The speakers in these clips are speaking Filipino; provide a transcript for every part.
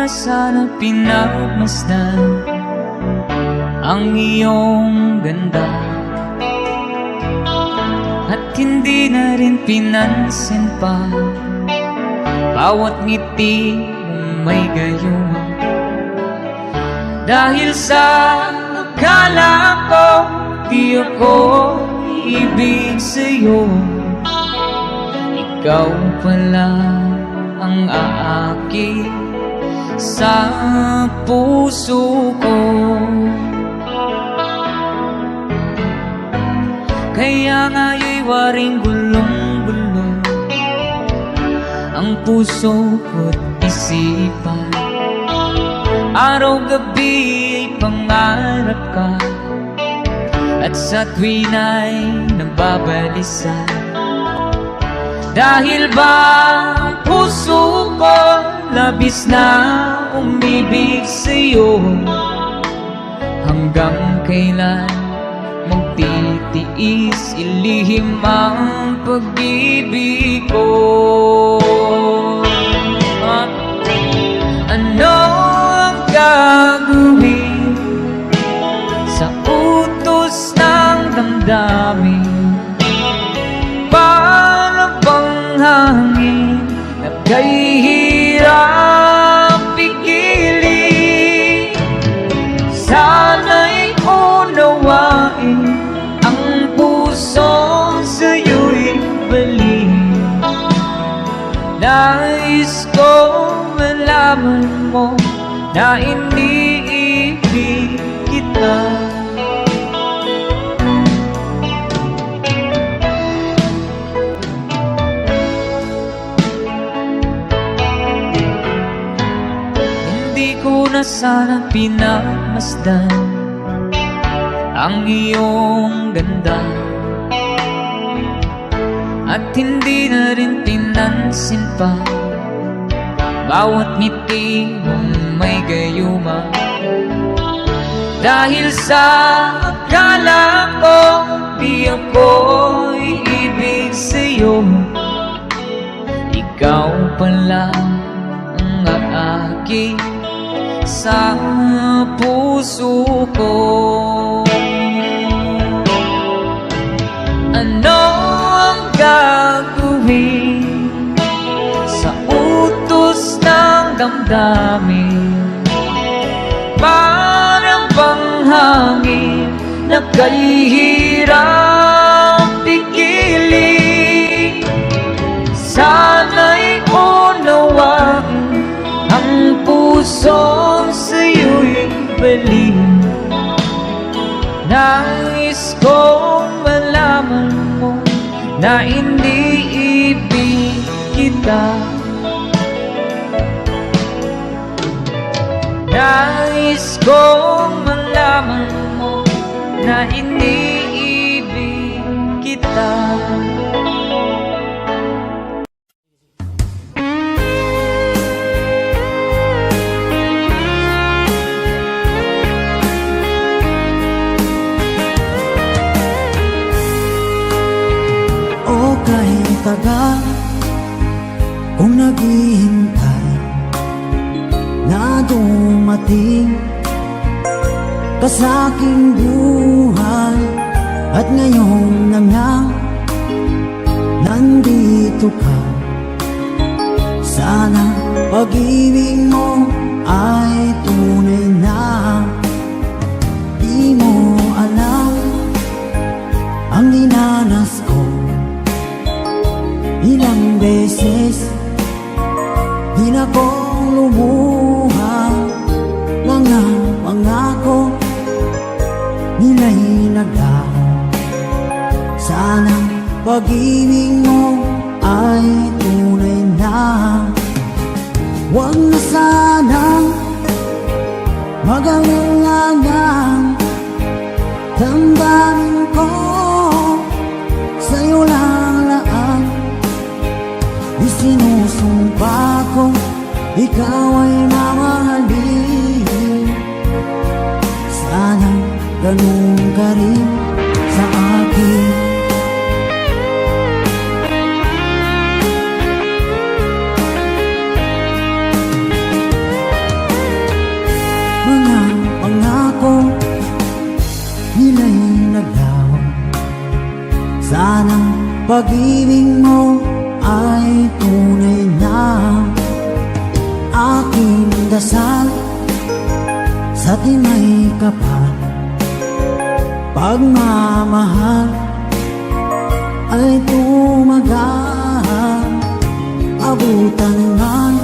na sana pinagmasdan ang iyong ganda, at hindi na rin pinansin pa bawat ngiti mong may gayuma. Dahil sa akala ko di ako ibig sa'yo, ikaw pala ang aakit sa puso ko. Kaya nga'y waring gulong-gulong ang puso ko't isipan. Araw-gabi ay pangarap ka, at sa tuwin ay nababalisa. Dahil ba ang puso ko labis na umibig sa'yo, hanggang kailan magtitiis ilihim ang pag-ibig ko? Ano ang gagawin sa utos ng damdamin? Para bang hangin na kay hirap pigilin? Sana'y unawain ang puso sa'yo'y balik. Nais ko malaman mo na iniibig kita. Hindi ko na sana pinagmasdan ang iyong ganda, at hindi na rin pinansin pa bawat ngiti mong may gayuma. Dahil sa akala ko di ako iibig sa'yo, ikaw pala ang aakit sa puso ko. Ano ang gagawin sa utos ng damdamin? Parang bang hangin na kay hirap pigilin. Sana'y unawain ang puso sa'yo'y balik. Nais kong malaman mo na iniibig kita. Nais kong malaman mo na iniibig kita. O kahit tagal kung naghihintay na dumating ka sa aking buhay, at ngayon na nga nandito ka. Sana pag-ibig mo ay tunay na. Di mo alam ang dinanas ko, ilang beses di na kong lumuha. Mga pangako nila'y naglaho. Sana pag-ibig mo ay tunay na. Huwag na sanang mag-alangan, damdamin ko sa'yo lang laan. Isinusumpa ko ikaw ay mamahalin. Sana ganun ka rin sa akin. pag-ibig mo ay tunay na aking dasal sa tinay kapal. Pagmamahal ay tumagal, abutan man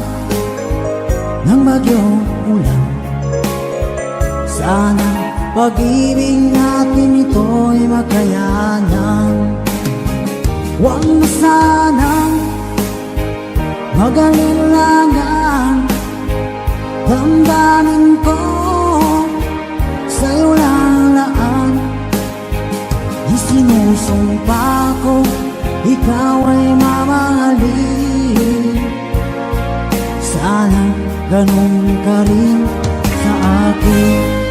ng bagyong ulan. Sana pag-ibig natin ito'y makayanan. Huwag na sanang mag-alilangan, damdamin ko sa'yo lalaan. Isinusumpa ko, ikaw ay mamahalin. Sana ganun ka rin sa akin.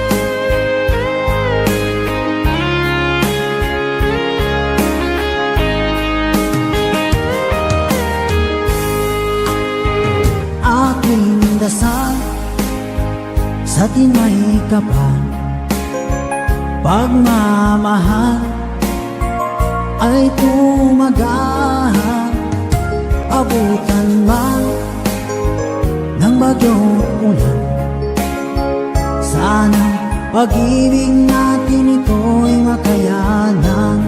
Aking dasal sa tinay kapal, pagmamahal ay tumagal, abutan man ng bagyong ulan. Sana pag-ibig natin ito'y makayanan.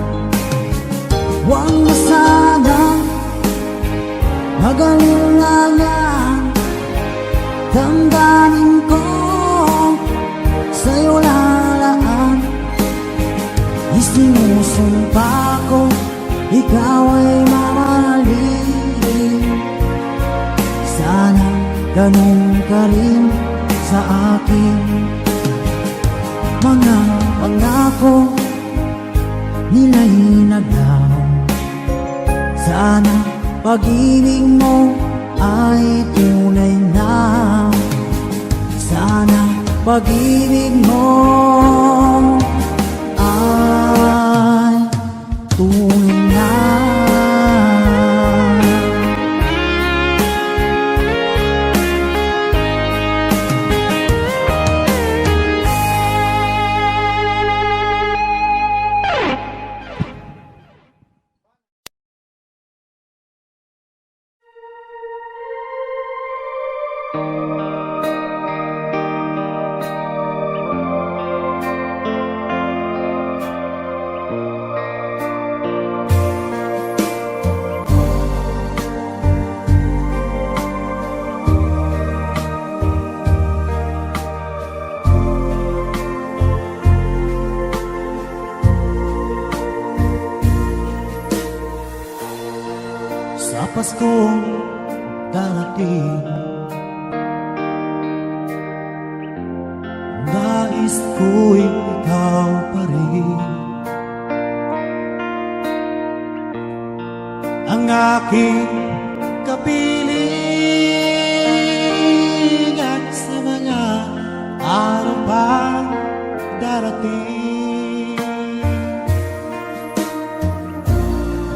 Huwag na sanang mag-alilangan, damdamin ko sa'yo lalaan. Isinusumpa ko, ikaw ay mamahalin. Sana ganun ka rin sa akin. Mga pangako nila'y naglaho. Sana pag-ibig mo ay tunay na. Sana pag-ibig mo ay tunay na. Sa Paskong darating, nais ko'y ikaw pa rin ang aking kapiling, at sa mga araw pang darating,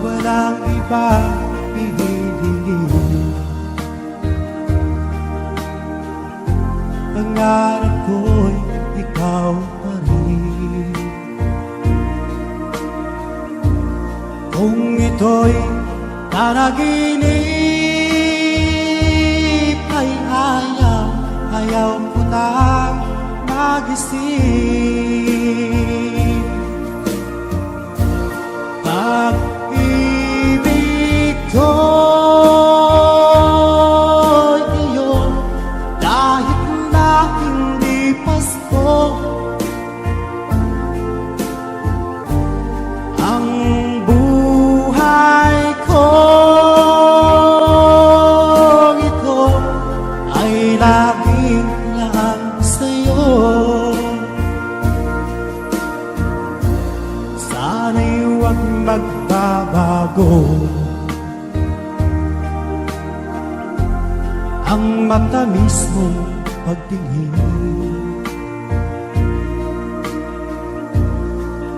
walang iba hihilingin. Pangarap ko'y ikaw pa rin. Kung ito'y panaginip ay ayaw ko nang magising. Pag-ibig ko'y iyo, kahit na hindi Pasko, ang buhay ko ito ay laging lang sa'yo. Sana'y huwag magbabago ang matamis mong pagtingin.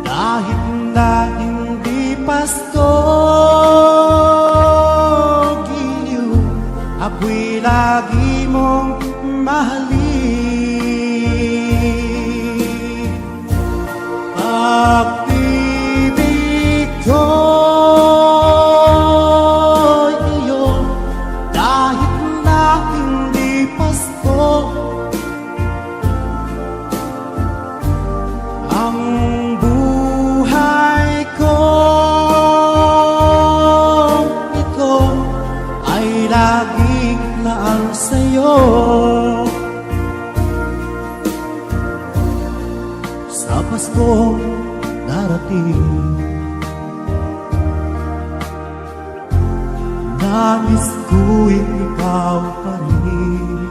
Kahit na hindi Pasko, giliw, ako'y lagi mong mahalin. Pag-ibig ko sa'yo. Sa Pasko darating, nais ko'y ikaw pa rin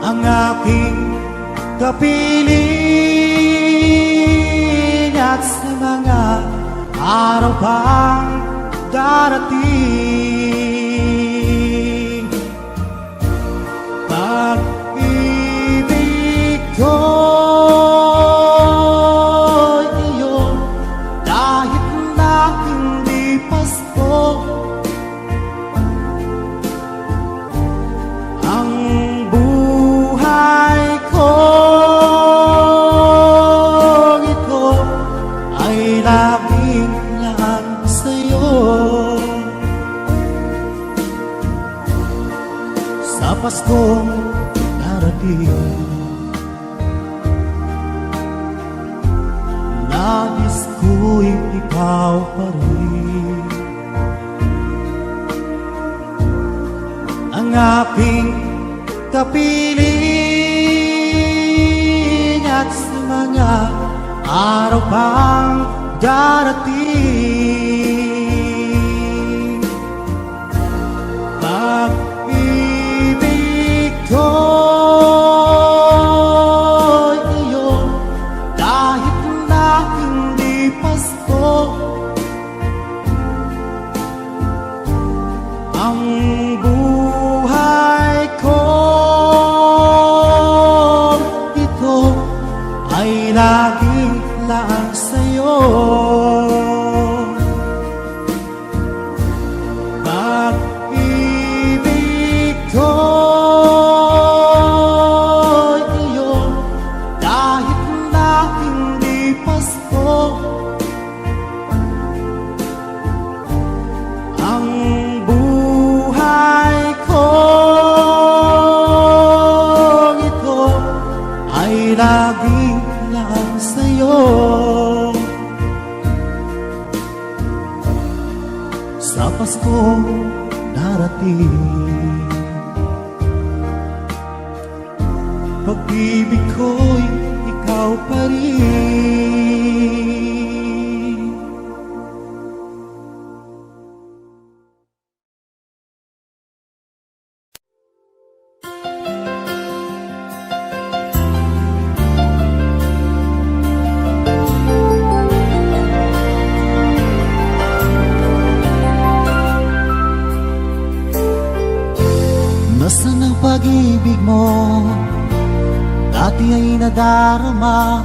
ang aking kapiling, at sa mga araw pang darating, pag-ibig ko'y iyong kahit na hindi Pasko. Ang buhay ko ito ay laging laan sa'yo. Sa Paskong darating, nais ko'y ikaw pa rin ang aking kapiling, at sa mga araw pang darating, pag-ibig ko'y iyong kahit na hindi Pasko. Ang buhay ko ito ay laging laan sa'yo. Pag-ibig ko'y iyong kahit na hindi Pasko. Ang buhay ko ito ay laging laan sa'yo. Sa Paskong darating, pag-ibig ko'y ikaw pa rin. Nasaan ang pag-ibig mo? Dati ay nadarama,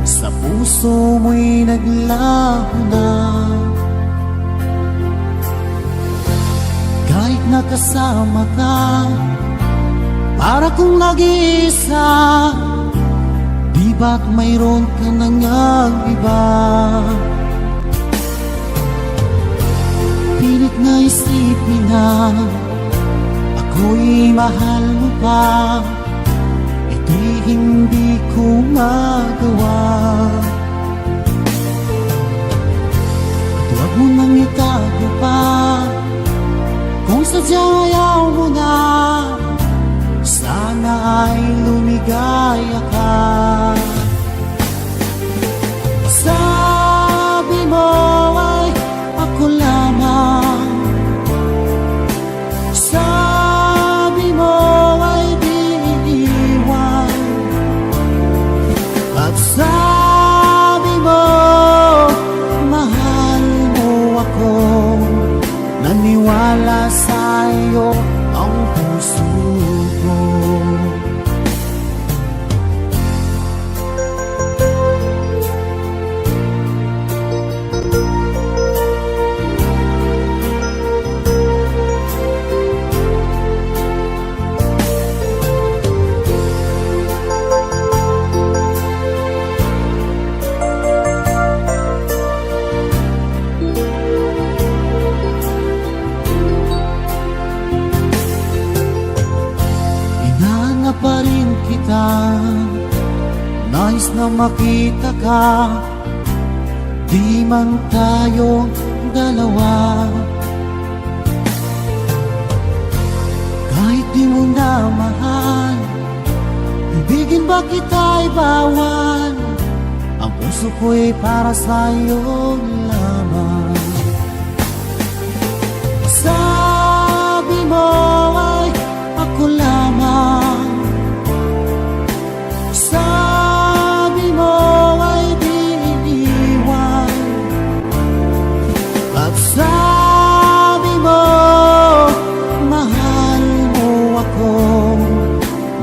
sa puso mo'y naglaho na. Kahit nakasama ka, para kung nag-iisa, di ba't mayroon ka nang iba? Pilit na isipin na ako'y mahal mo pa, ito'y hindi ko magawa. At huwag mo nang itago pa, kung sadyang ayaw mo na, sana ay lumigaya ka. Sabi mo ay ako lamang, sabi mo ay di iiwan, at sabi mo mahal mo ako. Naniwala sa'yo ang puso ko. Pa rin kita, nais na makita ka, di man tayo dalawa. di mo na mahal. Ibigin ba kita'y bawal? Ang puso ko'y para sa'yo lamang. Sabi mo ay ako lamang. Sabi mo ay di iniwan. At sabi mo mahal mo ako.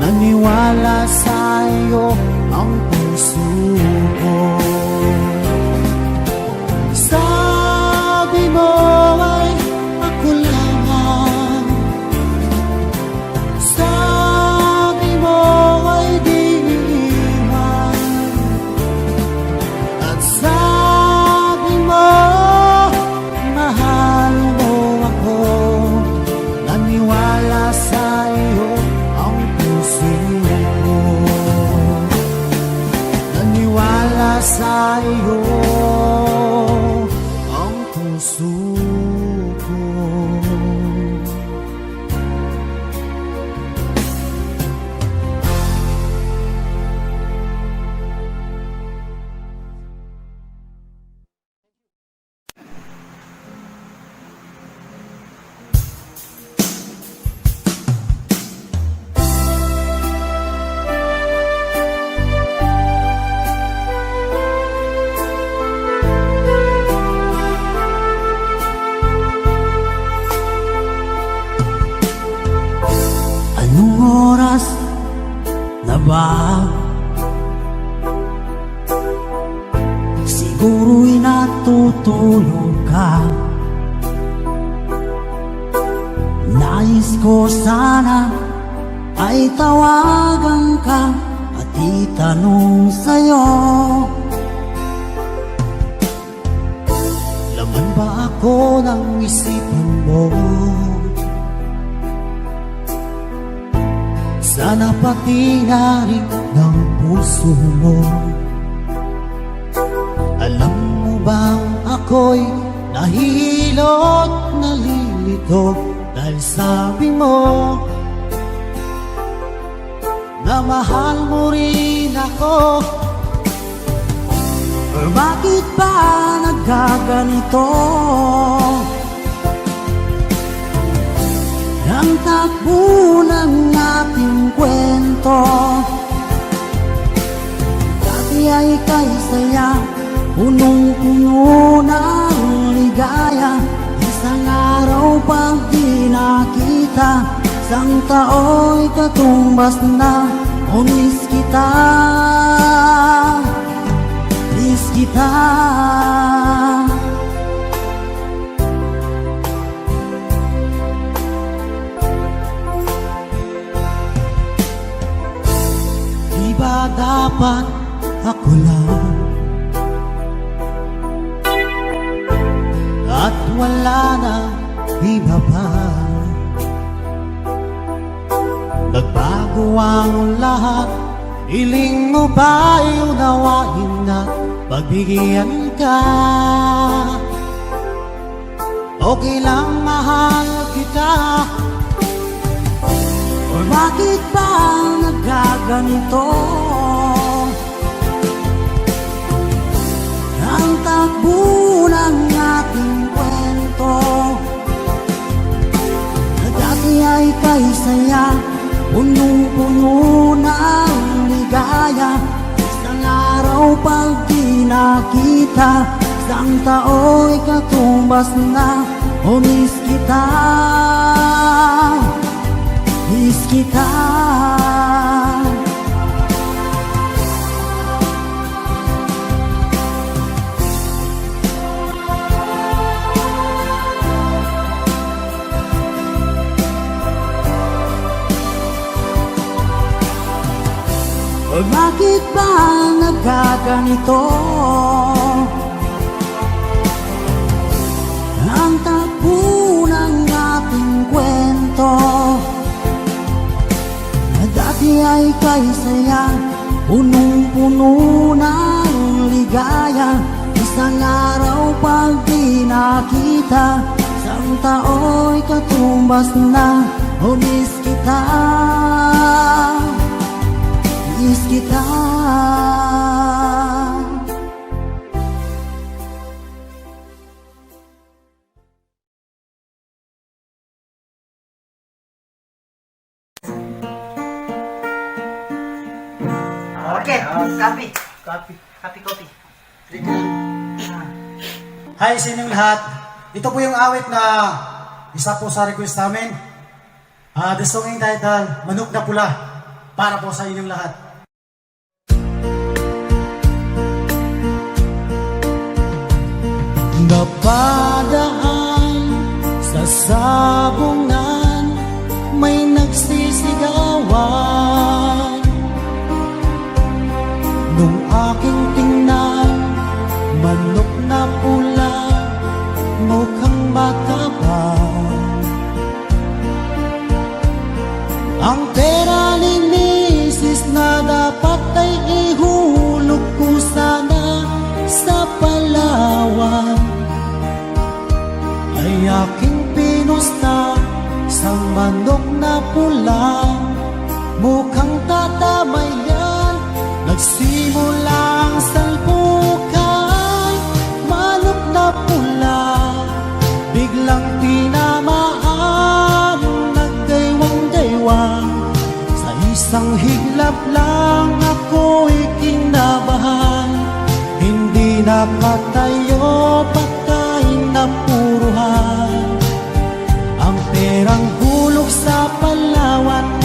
Naniwala sa'yo ang puso ko. Sabi mo ay ako lamang. Sabi mo ay di iiwan. At sabi mo mahal mo ako. Naniwala sa'yo ang puso ko. Naniwala sa'yo ang puso ko. Anong oras na ba? Siguro'y natutulog ka. Nais ko sana ay tawagan ka at itanong sa'yo, laman ba ako ng isipan mo? Sana pati na rin ng puso mo. Alam mo bang ako'y nahihilot, nalilito dahil sabi mo na mahal mo rin ako. Or bakit ba nagkaganito? Ang takbo ng ating kwento, dati ay kay saya, punong-puno ng ligaya. Isang araw pag di nakita, isang tao'y katumbas na. O miss kita, miss kita. Di ba dapat ako lang at wala na iba pa? Nagbago ang lahat, hiling mo ba'y unawain na pagbigyan ka? Okay lang mahal kita. Or bakit ba nagkaganito? Ang takbo ng ating kwento, na dati ay kay saya, punong-puno ng ligaya. Isang araw pag di nakita, isang tao'y katumbas na. O miss kita, miss kita. O bakit ba nagkaganito? Ang takbo ng ating kwento, na dati ay kay saya, punong-puno ng ligaya. Isang araw pag di nakita, isang tao'y katumbas na. oh miss kita, miss kita. Okay, copy. Copy. Hi sa inyong lahat. Ito po yung awit na isa po sa request namin. The song entitled Manok na Pula para po sa inyong lahat. Napadaan sa sabungan, may nagsisigawan. Nung aking tingnan, manok na pula, mukhang matapang. Ang pera ni misis na dapat ay ihulog ko sana sa Palawan, ay aking pinusta sa manok na pula, mukhang tatamayan. Nagsimula ang salpukan, manok na pula, biglang tinamaan, nagdaywang-daywang. Sa isang higlap lang ako'y kinabahan, hindi nakatayo, patay na puruhan. Ang perang hulog sa Palawan,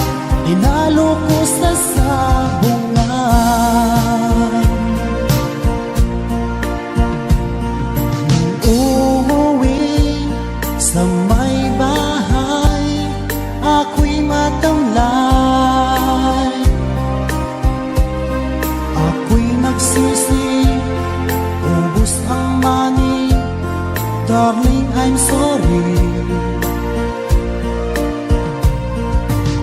dinalo ko sa sabungan. Nung umuwi sa may bahay, ako'y matamlay. Ako'y nagsisi, ubos ang money, darling, I'm sorry.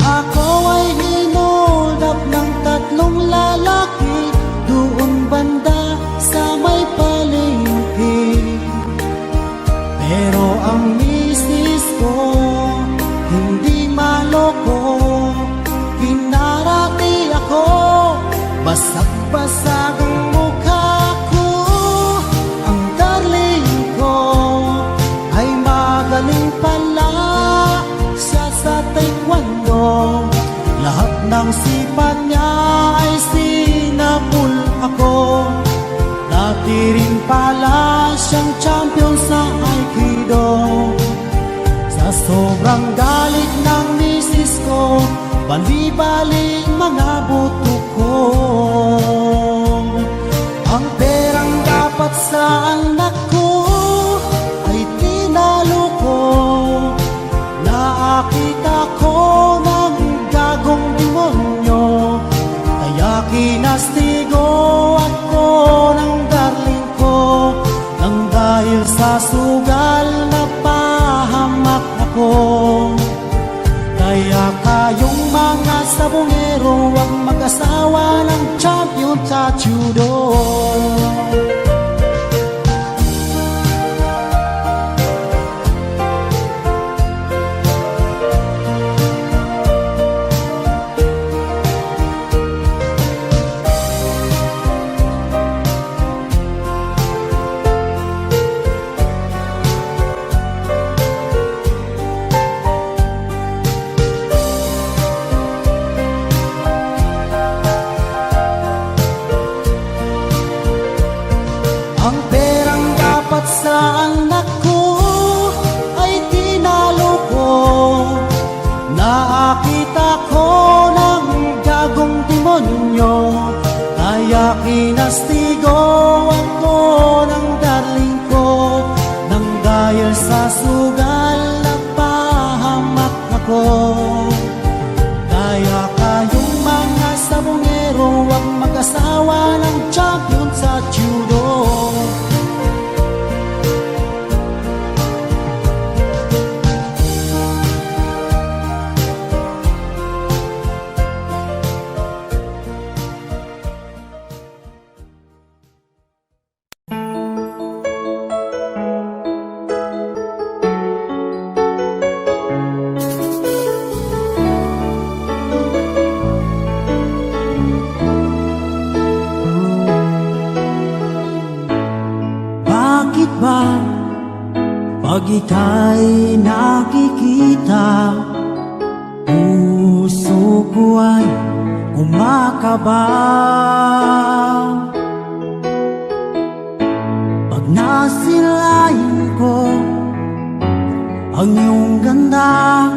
Ako ay hinold up ng tatlong lalaki doon banda sa may palengke. Pero ang misis ko hindi maloko, pinarati ako, basag-basag ang mukha ko. Ang darling ko ay magaling pala siya sa taekwondo, lahat ng sipat niya ay sinapul ako. Dati rin pala siyang champion sa Aikido. Sa sobrang galit ng misis ko, bali-bali mga buto ko. Ang perang dapat sa anak ko ay tinalo ko. Nakita ko ng gagong demonyo, kaya kinastigo ako ng darling ko. Nang dahil sa sugal napahamak ako. Kaya kayong mga sabongero, huwag mag-asawa ng champion sa judo. Ang perang dapat sa anak ko ay tinalo ko. Nakita ko ng gagong demonyo, kaya kinastigo ako ng darling ko. Nang dahil sa sugal napahamak ako. Kaya kayong mga sabongero, huwag mag-asawa ng champion sa judo. Pag ika'y nakikita, puso ko ay kumakaba. Pag nasilayan ko ang iyong ganda,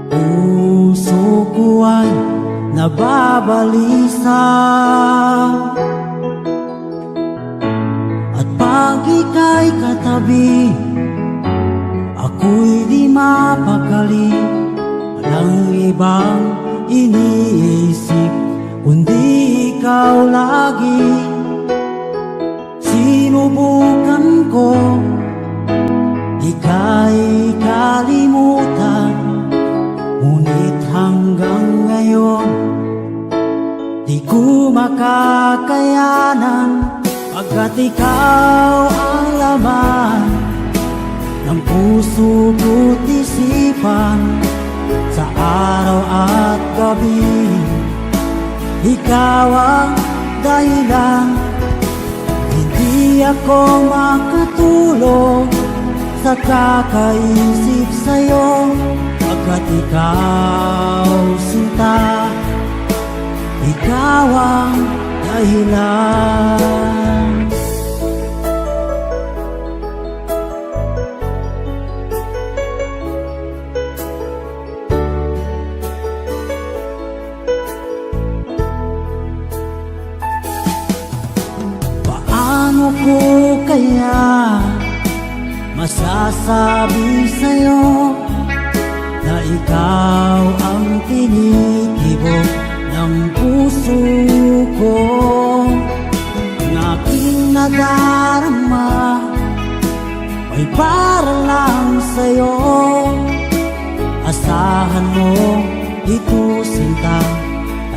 puso ko ay nababalisa. At pag ika'y katabi, ako'y di mapakali. Walang ibang iniisip kundi ikaw lagi. Sinubukan ko ika'y kalimutan, ngunit hanggang ngayon di ko makakayanan. Pagkat ikaw ang laman ng puso ko't isipan, sa araw at gabi ikaw ang dahilan. Hindi ako makatulog sa kakaisip sa'yo, pagkat ikaw sinta, ikaw ang dahilan. Paano ko kaya masasabi sa'yo na ikaw ang tinitibok ng puso ko? Ang aking nadarama ay para lang sa'yo. Asahan mo ito sinta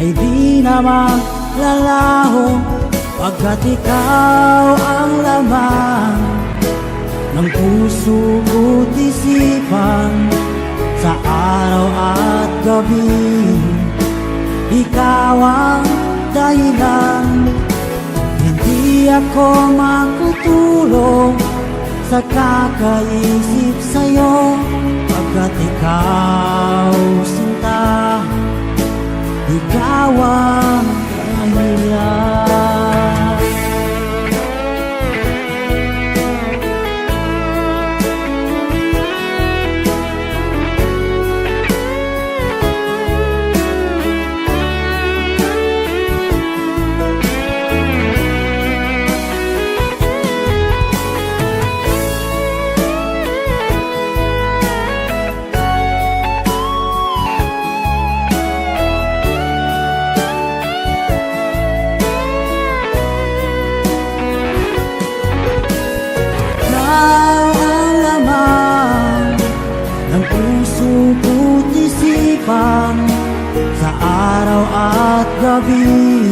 ay di na maglalaho, pagkat ikaw ang laman ng puso ko't isipan, sa araw at gabi ikaw ang dahilan. Hindi ako makatulog sa kakaisip sa'yo, pagkat ikaw sinta, ikaw ang dahilan. Sa araw at gabi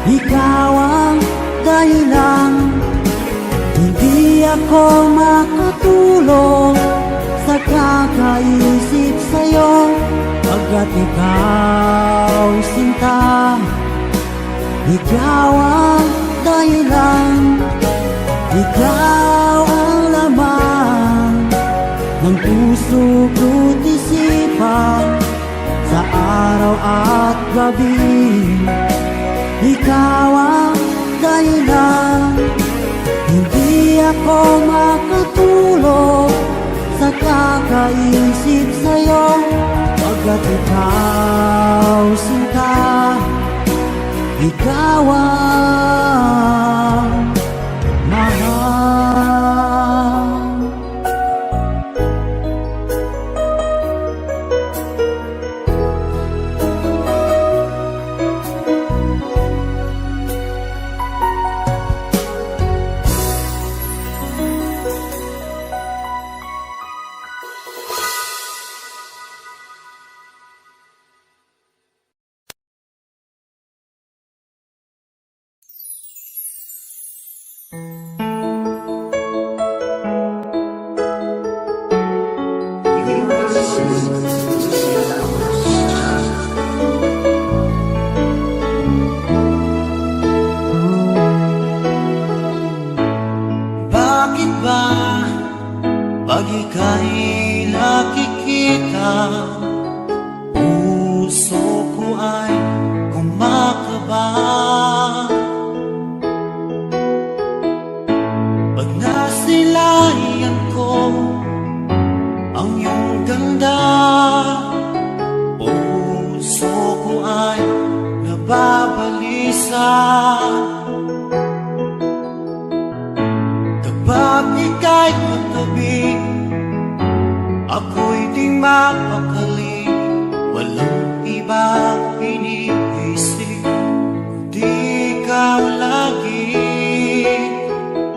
ikaw ang dahilan. Hindi ako makatulog sa kakaisip sa'yo, pagkat ikaw sinta, ikaw ang dahilan. Ikaw ang laman ng puso ko't isipan, sa araw at gabi ikaw ang dahilan. Hindi ako makatulog sa kakaisip sa'yo, pagkat ikaw sinta, ikaw ang mahal. Bakit ba Pag ika'y nakikita, puso ko ay kumakaba. Pag nasilayan ko ang iyong ganda, puso ko ay nababalisa. Kapag ika'y katabi, ako'y di mapakali. Walang ibang iniisip, di ikaw lagi.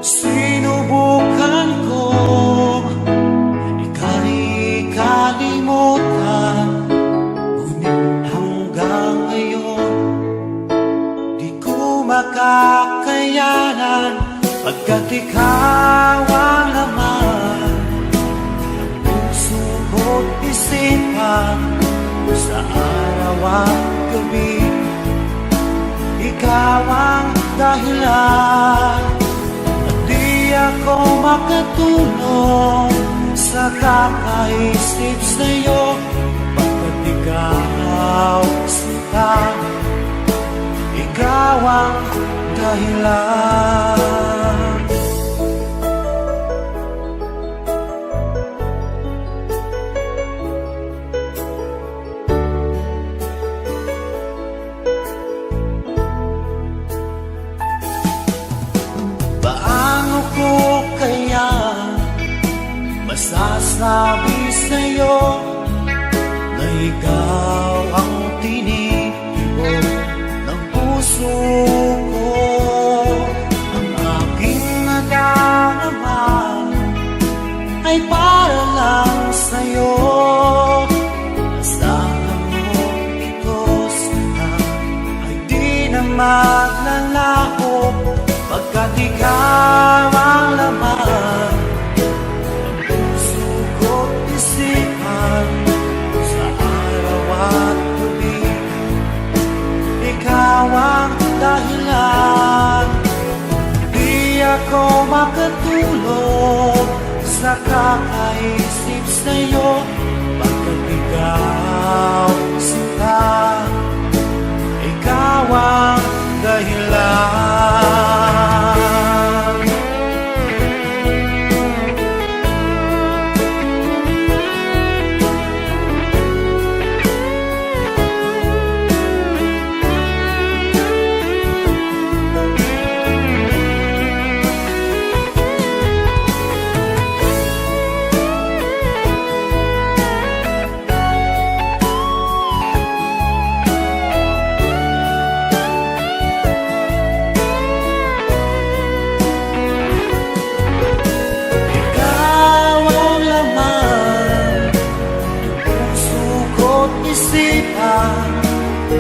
Sinubukan ko ika'y kalimutan, ngunit hanggang ngayon di ko makakayanan. Pagkat ikaw ang laman ng puso ko't isipan, sa araw at gabi, ikaw ang dahilan. At di ako makatulog sa kakaisip sa'yo, pagkat ikaw sinta, ikaw ang dahilan. Paano ko kaya masasabi sa'yo na ikaw ang tinitibok ng puso ko? Ang aking nadarama ay para lang sa'yo. Asahan mo ito sana ay di na maglalaho, pagkat ikaw ang laman ng puso ko't isipan, sa araw at gabi, ikaw ang dahilan. Di ako makatulog sa kakaisip sa'yo, pagkat ikaw sinta, ikaw ang dahilan.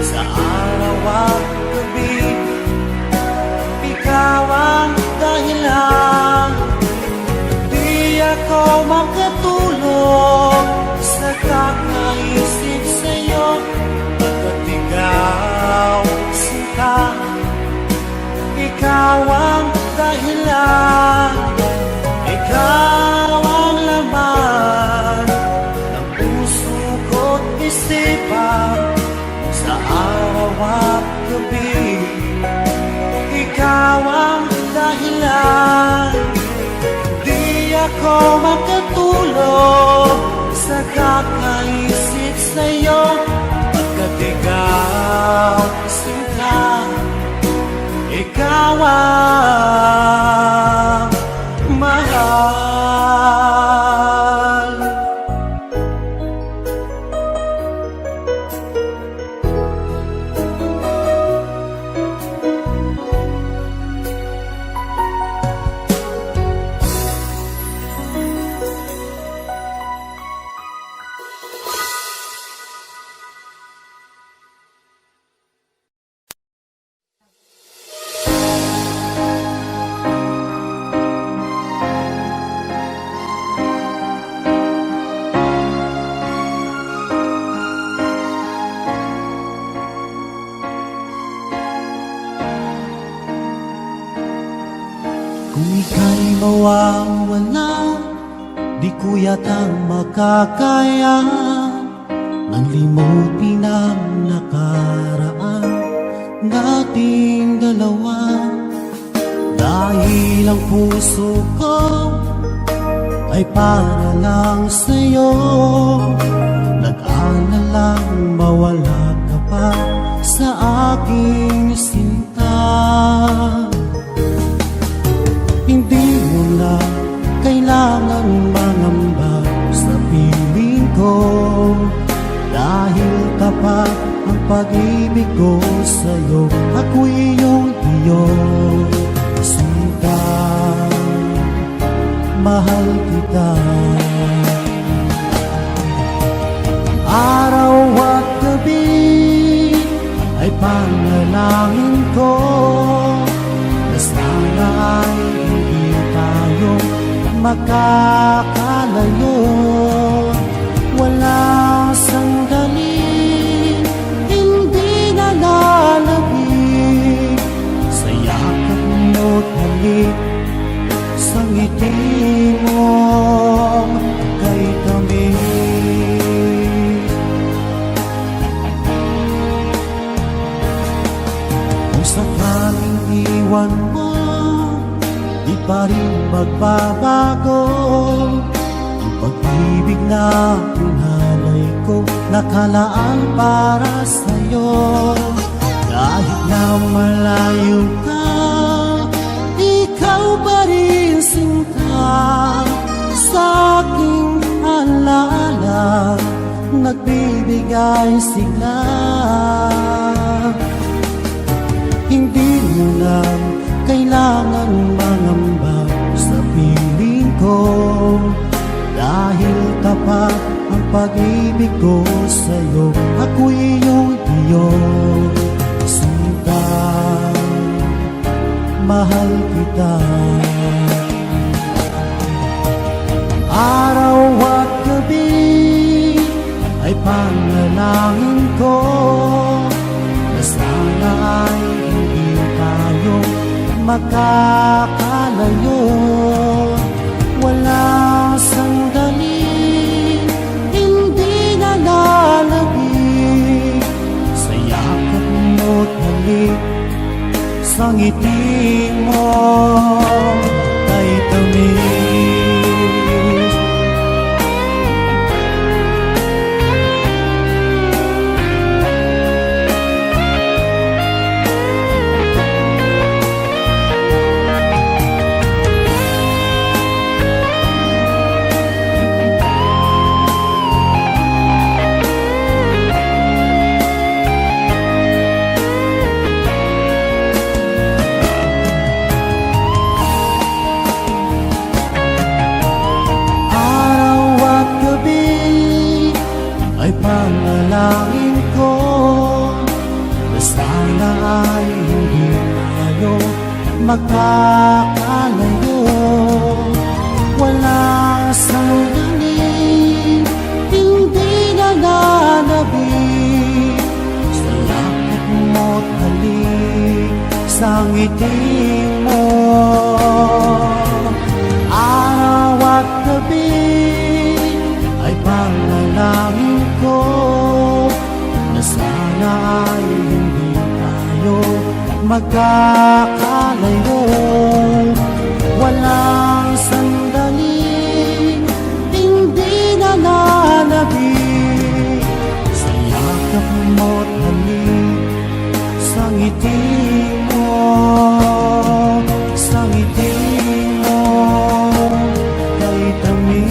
Sa araw at gabi, ikaw ang dahilan. Di ako makatulog sa kakaisip sa'yo, pagkat ikaw sinta, ikaw ang dahilan. Ikaw ang laman ng puso ko't isipan, sa araw at gabi, ikaw ang dahilan. Di ako makatulog sa kakaisip sa'yo, pagkat ikaw sinta, ikaw ang mahal. Kung ika'y mawawala, di ko yata makakaya nang limutin ang nakaraan nating dalawa. Dahil ang puso ko ay para lang sa'yo, nag-aalalang mawala ka pa sa aking sinta. Hindi mo na kailangan mangamba sa piling ko, dahil tapat ang pag-ibig ko sa'yo. Ako'y iyong sinta, mahal kita. Araw at gabi ay panalangin ko na sana ay hindi tayo makakalayo. Wala sandali hindi nalalabig sa yakap mo't halik, sa ngiti mo kay kami. Kung sakaling iwan mo, di pa rin magbabago ang pag-ibig na pinalay ko, nakalaan para sa'yo. Kahit na malayo ka, ikaw pa rin sinta, sa aking alaala nagbibigay sigla. Hindi mo na kailangan mangamba sa piling ko, dahil tapat ang pag-ibig ko sa'yo. Ako'y iyong sinta, mahal kita. Araw at gabi ay panalangin ko na sana ay hindi tayo makakalayo. Wala sandali hindi nalalabig sa yakap mo't halik, sa ngiti mo kay tamis. Ay panalangin ko na sana ay hindi tayo magkakalayo. Wala sandali hindi nalalabig sa lakad mo't halik, sa ngiti mo. Araw at gabi ay panalangin ko na sana ay hindi tayo magkakalayo. Walang sandali hindi nalalabig sa yakap mo't halik, sa ngiti mo, sa ngiti mo kay tamis.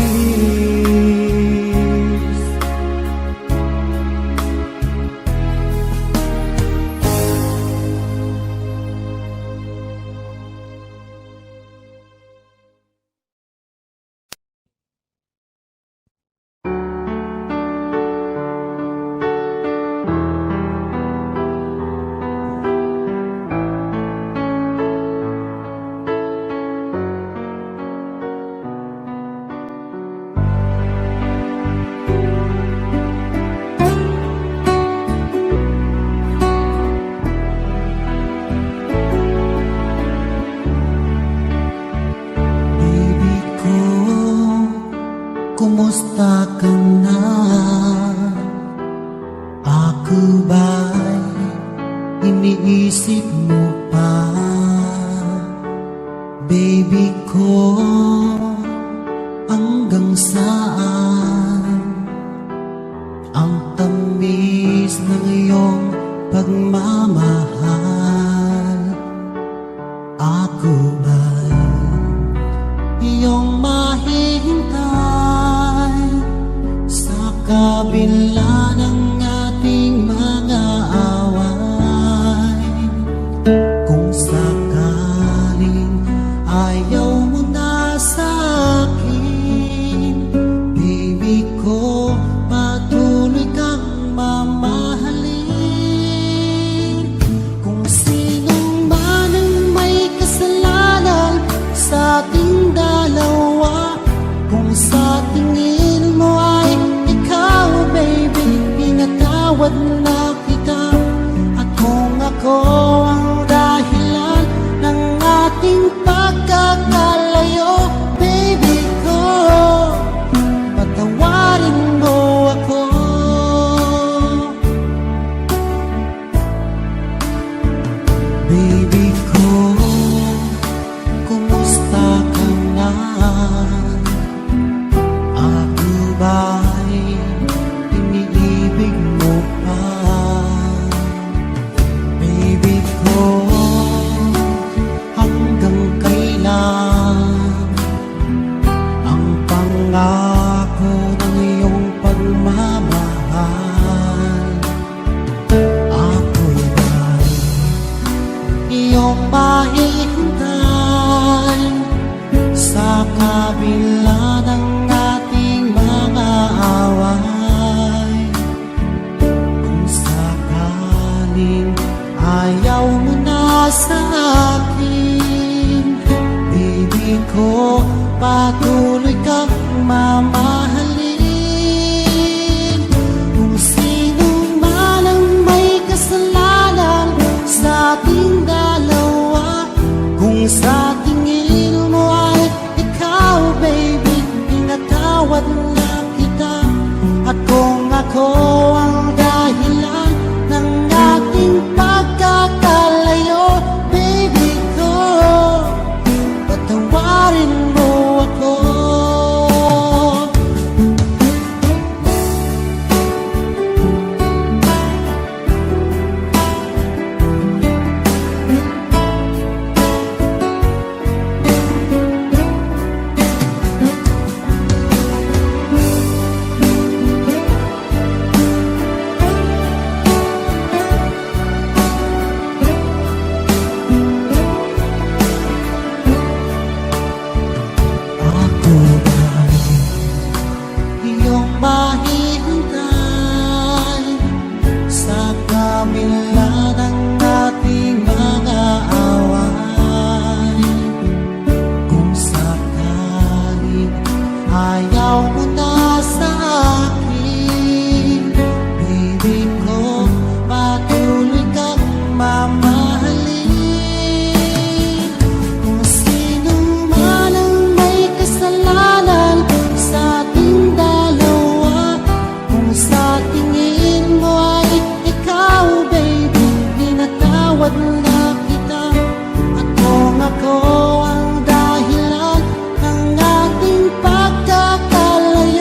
kabila ng ating mga away. Kung sakaling ayaw mo na sa akin, baby ko, patuloy kang mamahalin. Kung sino man ang may kasalanan sa ating dalawa, kung sa tingin mo ay ikaw, baby, pinatawad na kita. At kung ako ang dahilan ng ating pagkakalayo, baby ko, patawarin mo ako. Ako ba'y iyong mahihintay sa kabila ng ating mga away? Kung sakaling ayaw mo na sa akin, baby ko, patuloy kang mamahalin. Kung sino man ang may kasalanan sa ating dalawa, kung sa tingin mo ay ikaw, baby, pinatawad na kita. At kung ako ang dahilan ng ating pagkakalayo,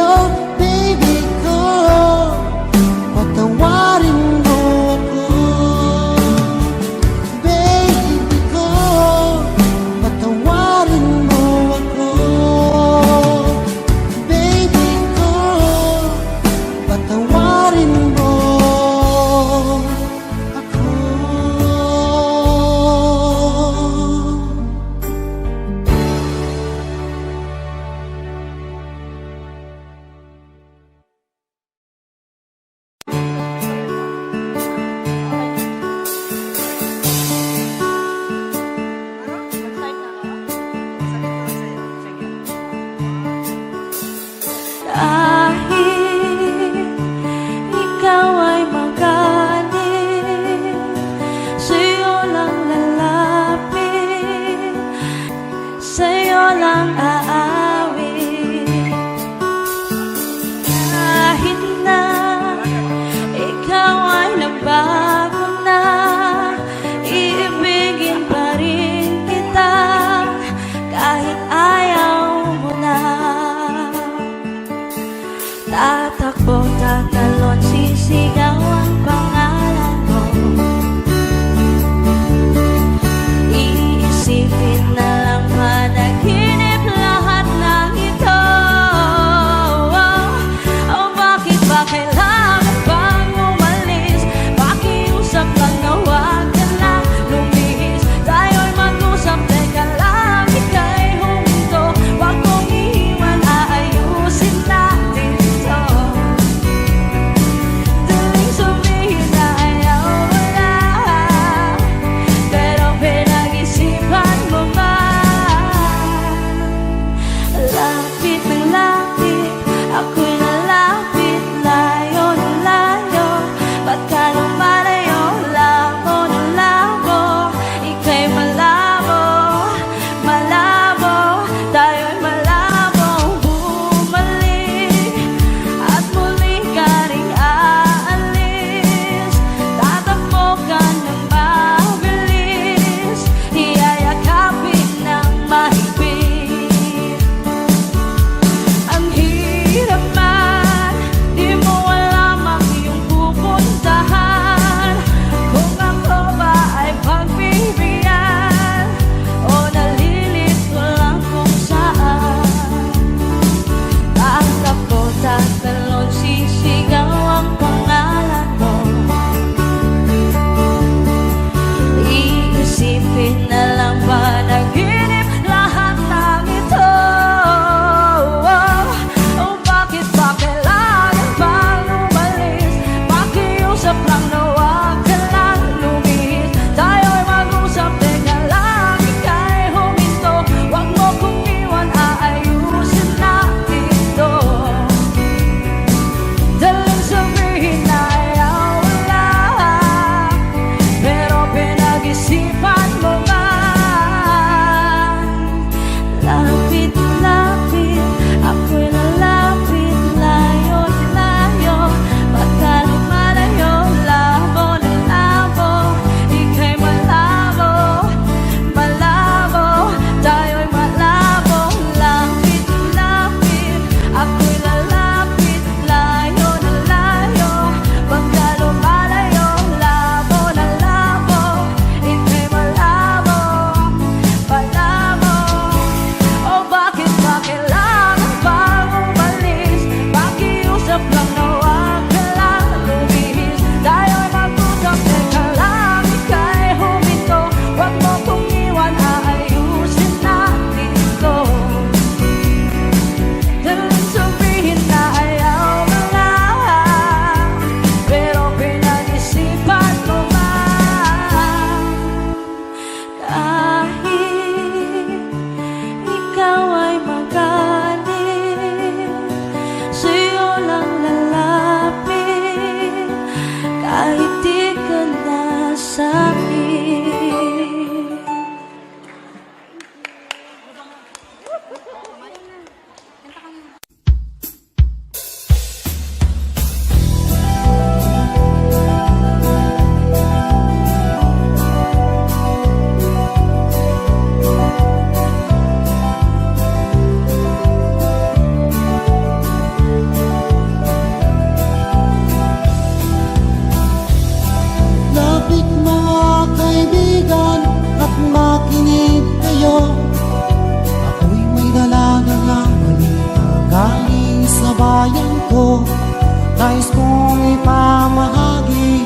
Nais kong ipamahagi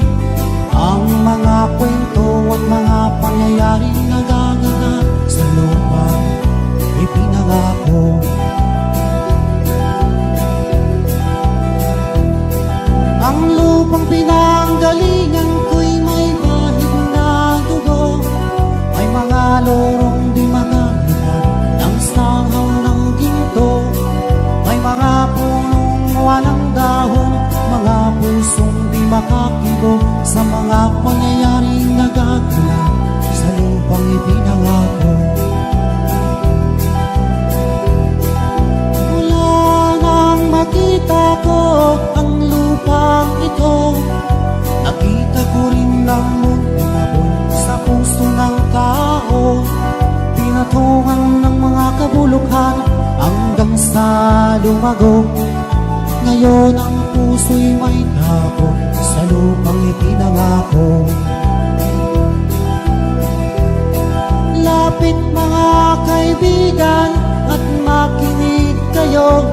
ang mga kwento at mga pangyayaring nagaganap sa lupang ipinangako. Ang lupang pinanggalingan ko'y may bahid na dugo, may mga lorong di makalitan ng sangaw ng ginto, may mga punong walang dahon, mga pusong di makakibo sa mga pangyayaring nagaganap sa lupang ipinangako. Mula nang makita ko ang lupang ito, nakita ko rin ang muntabon sa puso ng tao. Pinatungan ng mga kabulukan hanggang sa lumago. Ngayon ang puso'y may tapo sa lupang ipinangako. Lapit mga kaibigan at makinig kayo,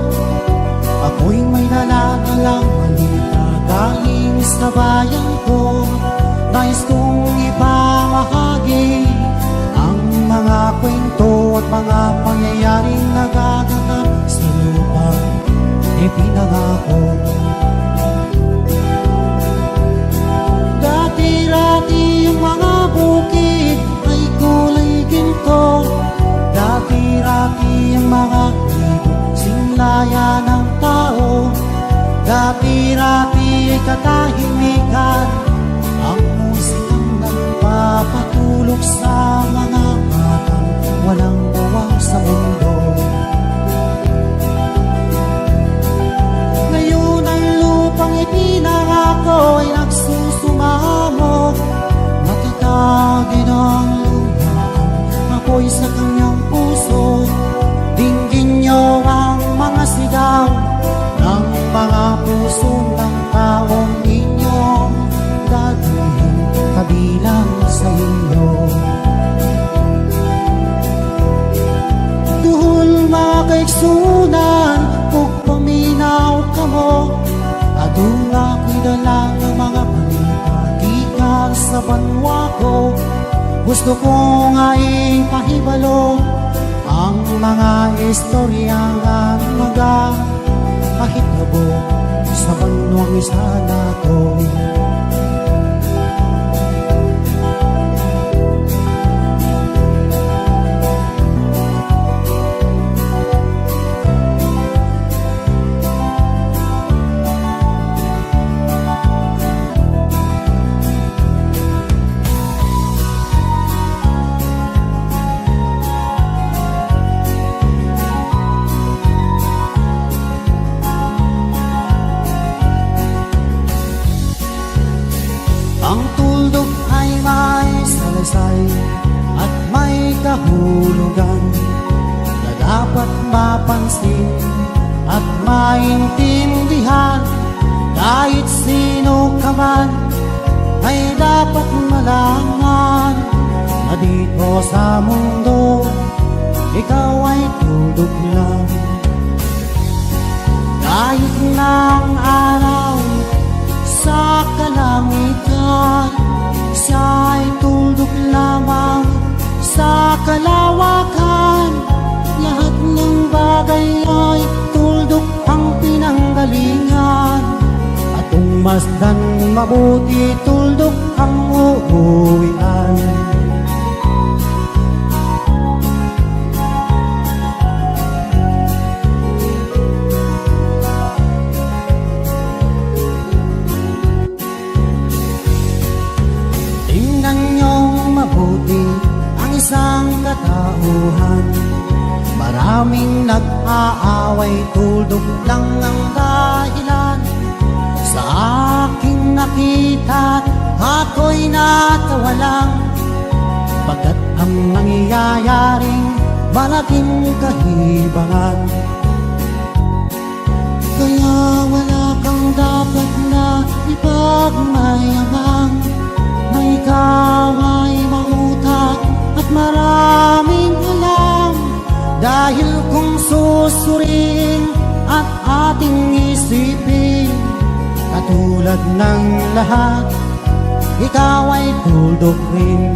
ako'y may dala-dalang balita galing sa bayan ko. Nais kong ipamahagi ang mga kwento at mga pangyayaring nagaganap sa lupang ipinangako. Dati-rati ang mga bukid ay kulay ginto, dati-rati ang mga ibig sinlaya ng tao, dati-rati ay katahimikan ang musikang nagpapatulog sa mga batang walang uwang sa mundo. Ngayon ang lupang ipinangako ay nagsusumamo, matatagin ang luhaan, ako'y sa kanyang puso. Dinggin niyo ang mga sigaw ng mga puso ng taong inyong dadalhin kabilang sa inyo. Duhol mga kaigsunan, kung paminaw ka mo, adula ko'y dala ng mga balita gikan sa banwa ko. Gusto ko nga ipahibalo ang mga istorya nga magkahitabo sa banwang isana ko. Ang tuldok ay may salaysay at may kahulugan na dapat mapansin at maintindihan. Kahit sino ka man ay dapat malaman na dito sa mundo ikaw ay tuldok lang. Kahit ng araw sa kalangitan, siya ay tuldok lamang sa kalawakan. Lahat ng bagay ay tuldok ang pinanggalingan, at kung masdan mabuti tuldok ang uuwian. Mabuti ang isang katauhan, maraming nag-aaway, tuldok lang ang dahilan. Sa aking nakita ako'y natawa lang, pagkat ang nangyayaring malaking kahibangan. Kaya wala kang dapat na ipagmayabang, na ikaw ay mahutak at maraming alam. Dahil kung susuriin at ating isipin, Katulad ng lahat, ikaw ay tuldok rin.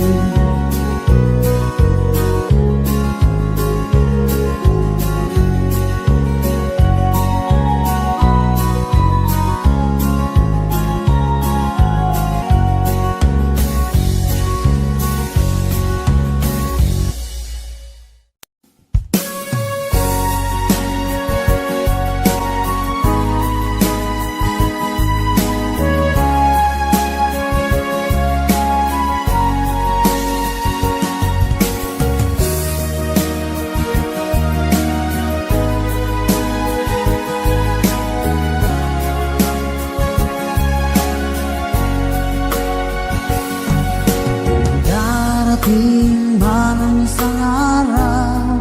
Darating man ang isang araw,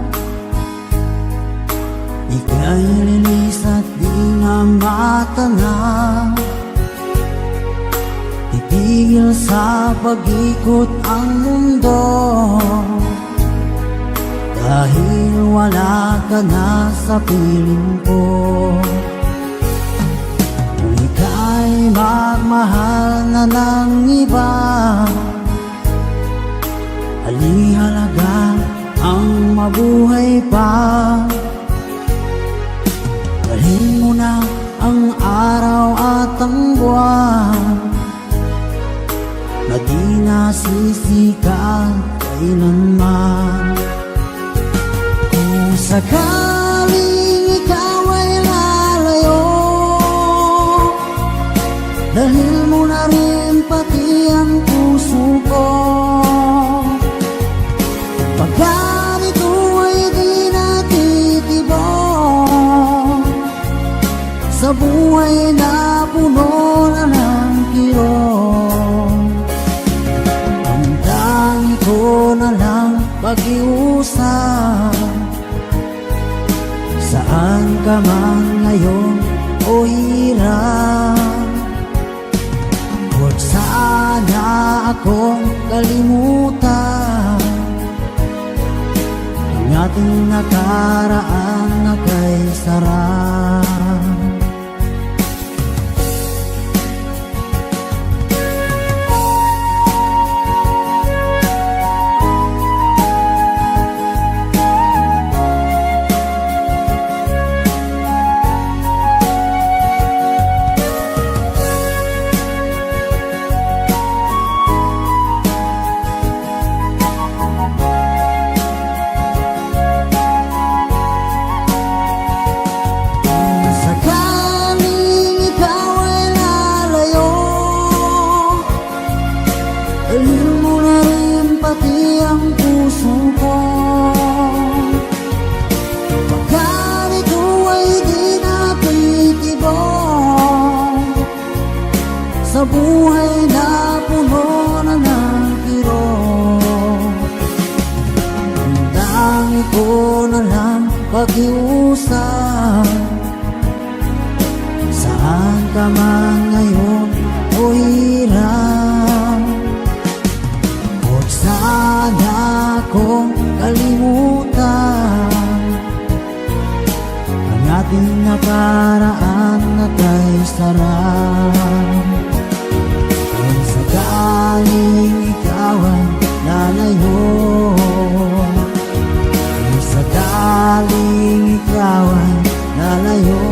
ika'y lilis at di na matanaw. Titigil sa pag-ikot ang mundo, dahil wala ka na sa piling ko. Kung ika'y magmahal na ng iba, halihalaga ang mabuhay pa. Dalhin mo na ang araw at ang buwan, na di nasisikat kailanman. Kung sakaling ikaw ay lalayo, dalhin mo na rin pati ang puso ko. Pagkat ito ay di natitibok sa buhay na puno na ng kirot, ang tangi ko na lang pag-iusap. Saan ka man ngayon o hirap, huwag sana akong kalimutan. Ang ating nakaraan na kay sarap. Dalhin mo na rin pati ang puso ko. Pagkat ito ay di natitibok sa buhay na puno na ng kirot, ang tangi ko na lang pag-iusap. Saan ka man ngayon o hirap, huwag sana akong kalimutan. Ang ating nakaraan na kay sarap. Kung sakaling ikaw ay lalayo, kung sakaling ikaw ay lalayo,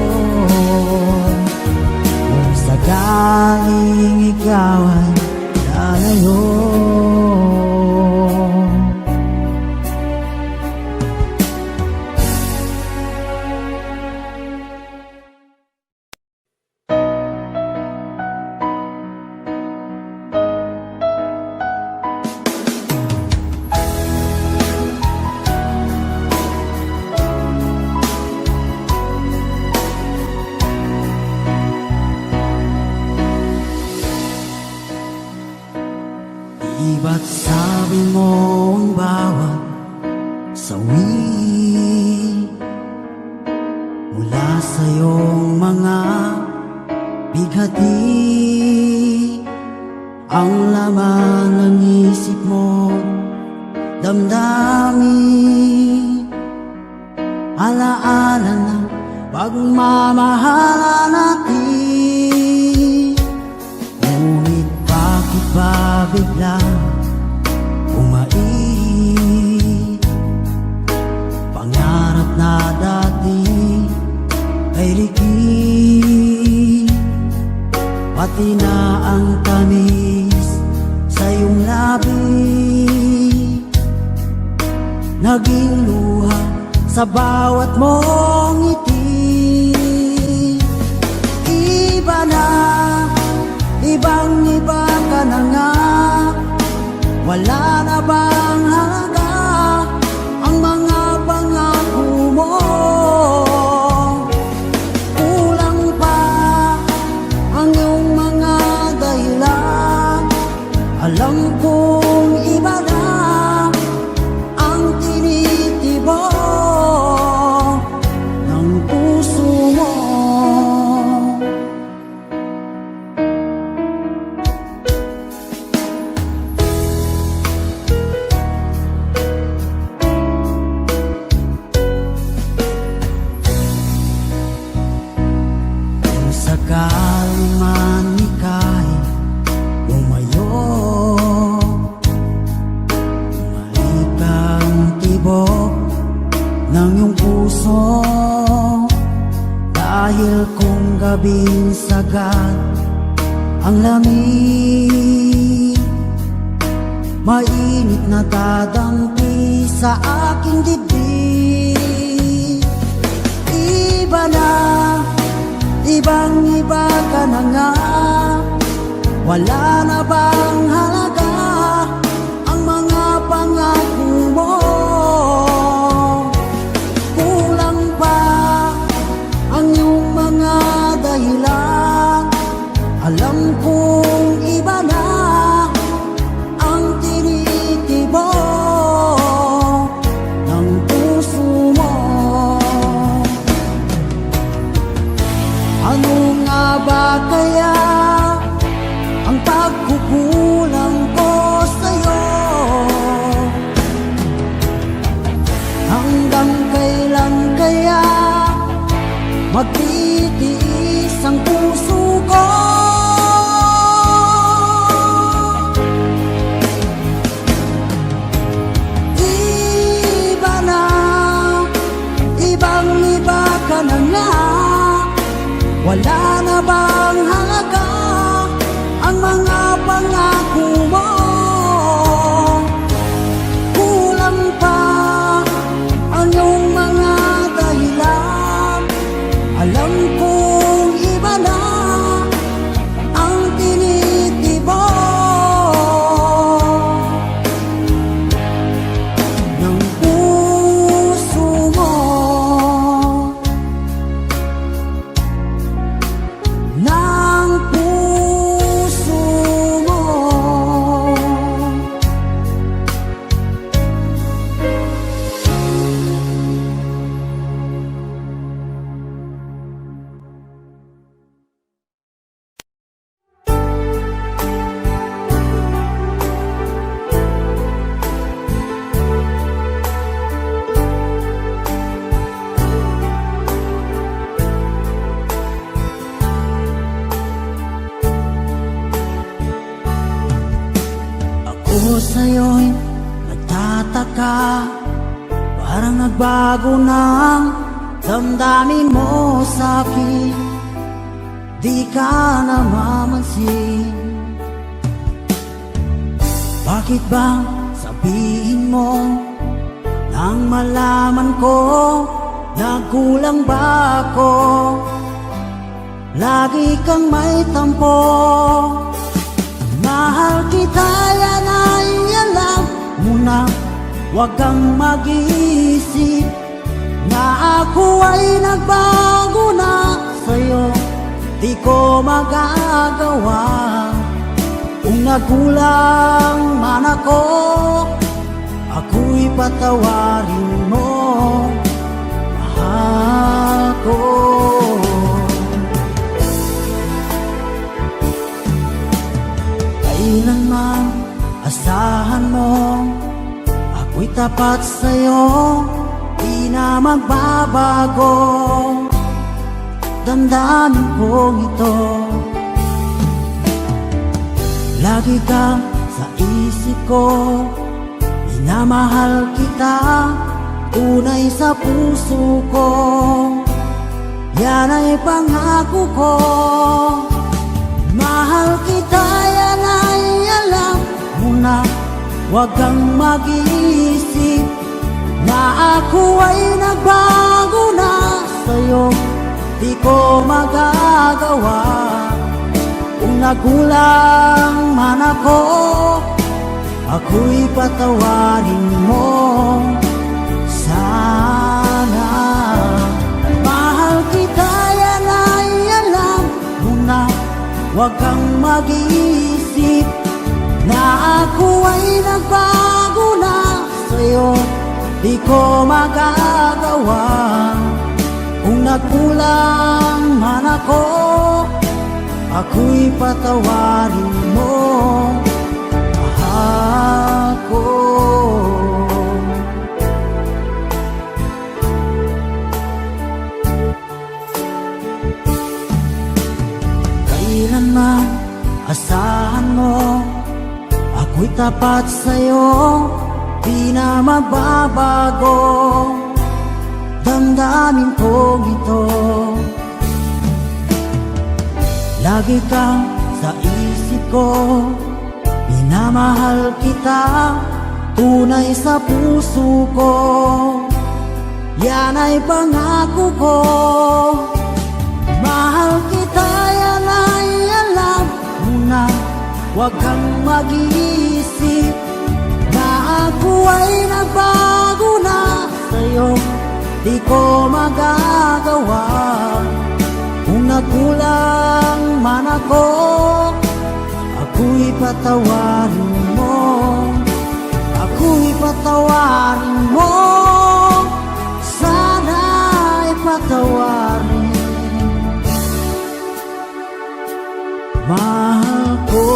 kung sakaling ikaw ay lalayo. Di ba't sabi mo ang bawat sawi mula sa iyong mga bighati, ang laman ng isip mo, damdamin, alaala ng pagmamahala natin. ay ligid, pati na ang tamis sa iyong labi, naging luha sa bawat mong ngiti. Iba na, ibang iba ka na nga, wala na bang halaga ang mga pangako mo? Kulang pa ang iyong mga dahilan, alam kong iba na ang tinitibok ng puso mo. Kung sakali man ika'y lumayo, bumalik ang tibok ng iyong puso, dahil kung gabing sagad ang lamig, mainit na dadampi sa aking dibdib. Iba na, ibang iba ka na nga, wala na bang halaga ang mga pangako mo? Kulang pa ang iyong mga dahilan, alam kong iba na ang tinitibok ng puso mo. Ano nga ba kaya ang pagkukulang ko sa'yo? Hanggang kailan kaya magtitiis ang puso ko? Iba na, ibang iba ka na nga, wala na bang halaga ang mga pangako mo? Kulang pa ang iyong mga dahilan, alam kong iba na ang tinitibok ng puso mo. Ng puso mo. Ako sa'yo'y nagtataka, parang nagbago ng damdamin mo sa'kin, di ka namamansin. Bakit ba sabihin mo nang malaman ko nagkulang ba ako? Lagi kang may tampo. Mahal kita, yan ay alam mo na, huwag kang mag-iisip na ako ay nagbago na sa'yo. Di ko magagawa kung nagkulang man ako, ako'y patawarin mo, mahal ko. Kailanman asahan mo, ako'y tapat sa'yo, di na magbabago damdamin kong ito. Lagi kang sa isip ko, minamahal kita, tunay sa puso ko, yan ay ay pangako ko. Mahal kita, yan ay alam mo na. Huwag kang mag-iisip na ako ay nagbago na sa'yo. Di ko magagawa kung nagkulang man ako, ako'y patawarin mo sana. Mahal kita, yan ay alam mo na. Huwag kang mag-iisip na ako ay nagbago na sa'yo. Di ko magagawa kung nagkulang man ako, ako'y patawarin mo ako. Kailanman asahan mo, ako'y tapat sa'yo, di na magbabago damdamin kong ito. Lagi kang sa isip ko, minamahal kita, tunay sa puso ko. Yan ay pangako ko. Mahal kita, yan ay alam mo na. Huwag kang mag-iisip na ako ay nagbago na sa'yo. Di ko magagawa kung nagkulang man ako, ako'y patawarin mo. Ako'y patawarin mo. Sana'y patawarin. Mahal ko.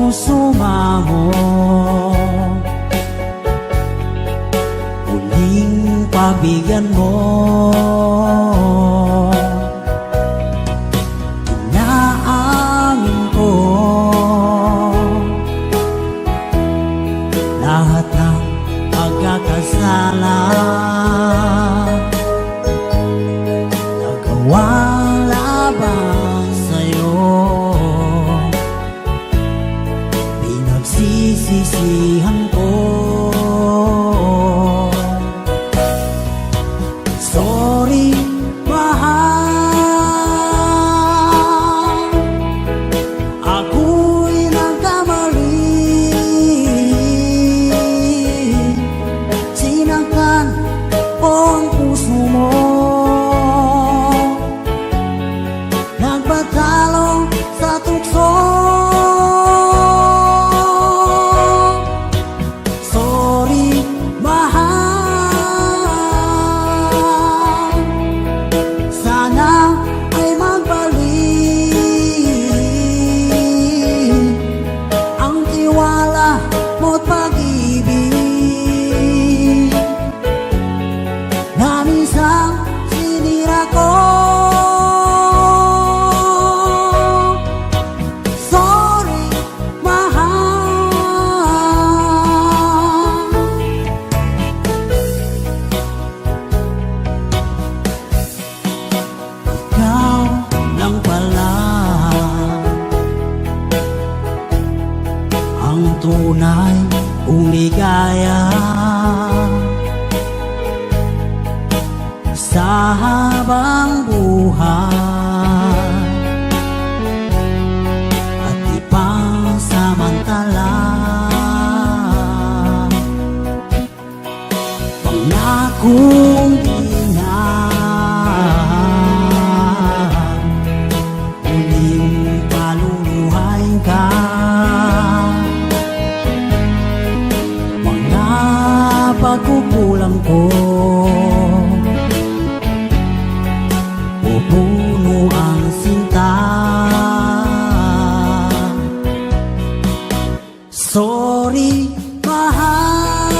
Nagsusumamo, huling pagbigyan mo. Inaamin ko lahat ng pagkakasala, nagawang laban sa'yo. Pinagsisisihan ko. Sorry kung di na muling kaluluhay ka. Mga pagkukulang ko pupuno ang sinta. Sorry, mahal,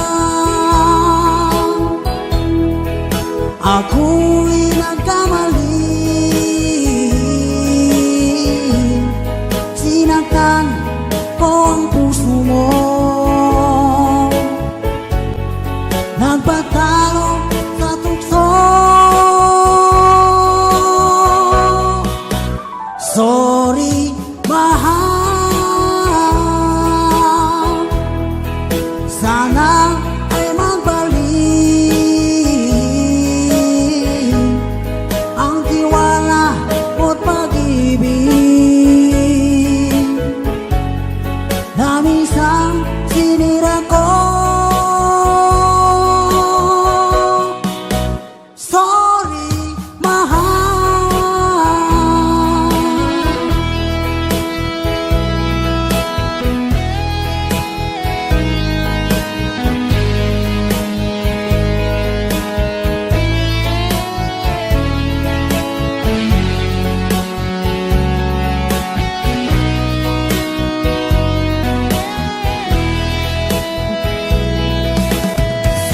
ako'y nagkamali. Sinaktan ko ang puso mo, nagpatalo sa tukso. Sorry, mahal, sana ay magbalik ang tiwala mo't pag-ibig na minsan sinira ko. Sorry, mahal.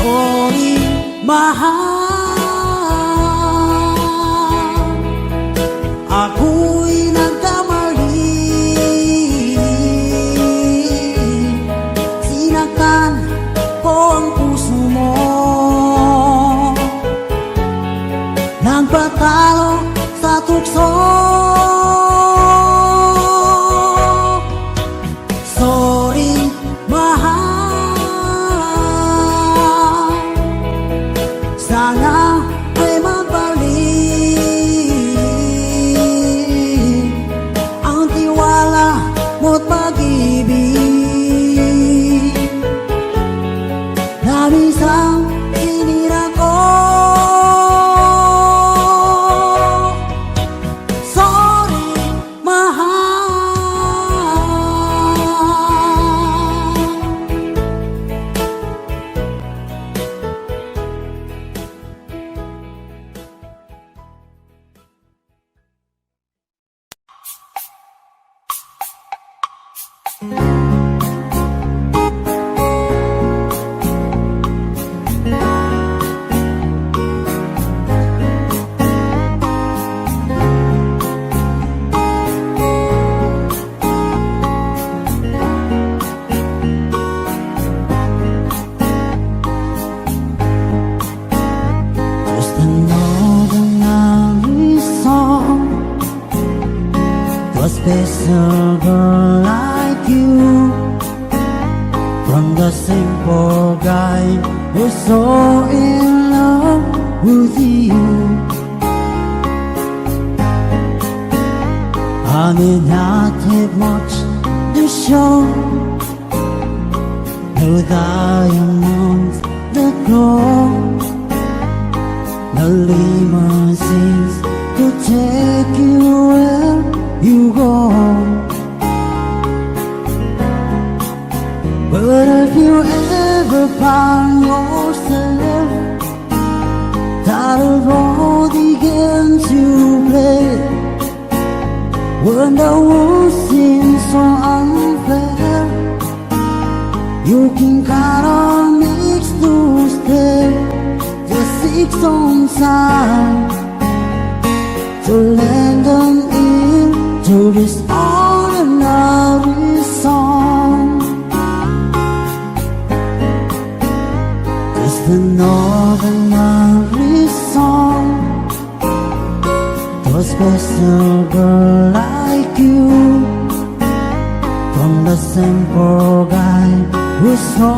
Sorry, mahal, ako'y nagkamali. Sinaktan ko ang puso mo, nagpatalo sa tukso. Sorry, mahal, sana ay magbalik ang tiwala mo't pag-ibig na minsan sinira ko. Sorry, mahal. Just another lovely song to a special girl like you, from the simple guy who's so in love with you. I may not have much to show, no diamonds that glow, no limousines to take you where you go. But if you ever find yourself tired of all the games you play, when the world seems so unfair, you can count on me to stay. Just 6 on time to lend an ear to this ordinary song. Just an ordinary song to a special girl like you, from the simple guy who's so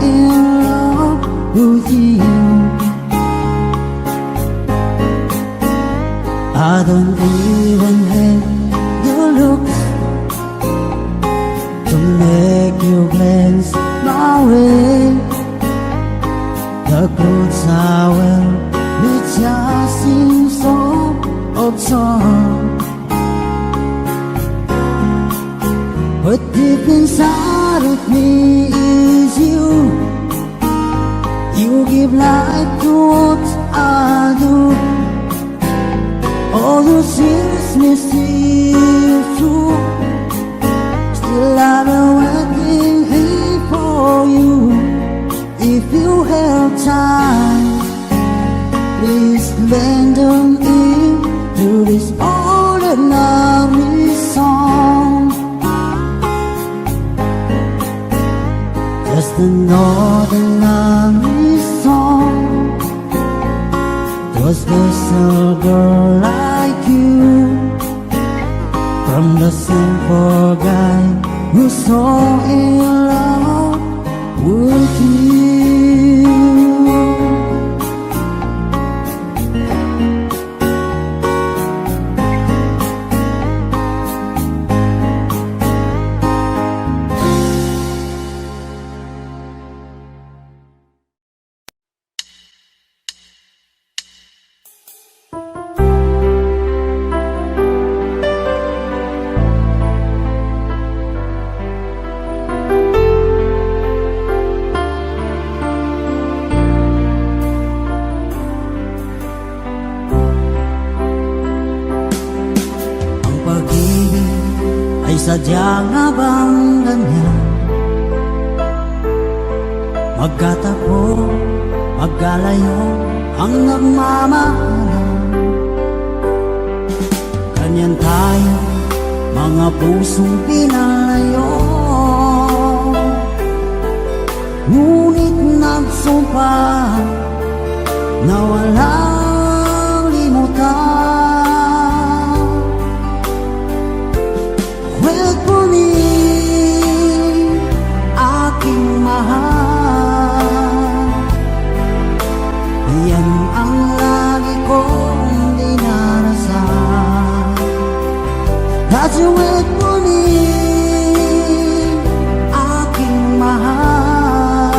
in love with you. I don't even have your looks to make you glance my way. The A good sour with just sing song of song. But deep inside of me is you. You give life to what I do. All the sins may seem true. Still I've been waiting here for you. If you have time, please lend an ear to this ordinary song. Just an ordinary song to a special girl like you, from the simple guy who's so in love with you. Sadya nga bang ganyan? Magkatapo, magkalayo ang nagmamahalan. Ganyan tayo, mga pusong pinalayo. Ngunit nagsumpa na walang limutan. Wait for me, aking mahal. Yan ang lagi kong dinarasan. That you wait for me, aking mahal.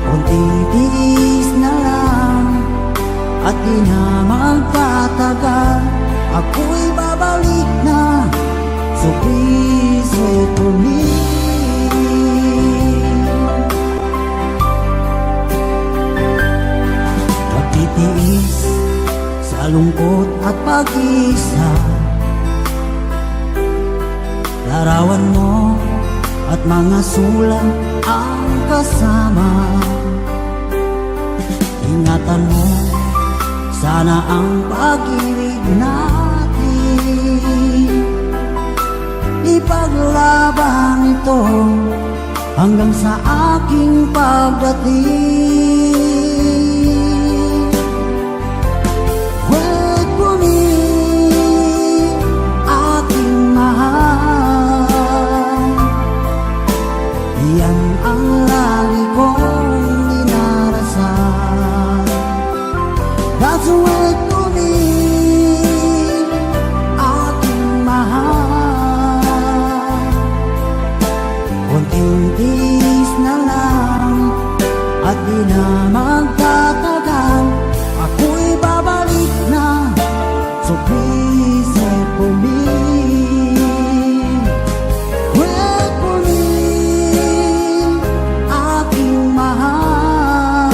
Kunting tiis na lang at di na magtatagal. Ako'y babalik na, so please wait for me. Magtitiis sa lungkot at pag-isa. Larawan mo at mga sulat ang kasama. Ingatan mo, sana ang pag-ibig natin ipaglaban ito hanggang sa aking pagdating. Wait for me, aking mahal. Yan ang lagi kong dinarasan. That's the way to me, aking mahal. Kunting tiis na lang at di na magtatagal. Ako'y babalik na, so please wait for me. Wait for me, aking mahal.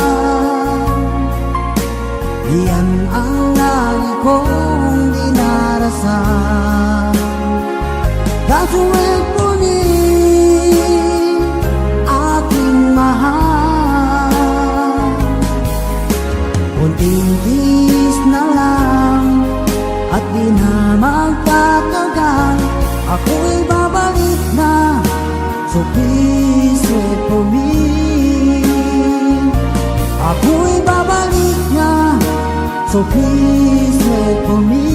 Yan ang lagi kong dinarasan. That's the way for me, aking mahal. Kunting tiis na lang at di na magtatagal. Ako'y babalik na, so please wait for me. Ako'y babalik na, so please wait for me.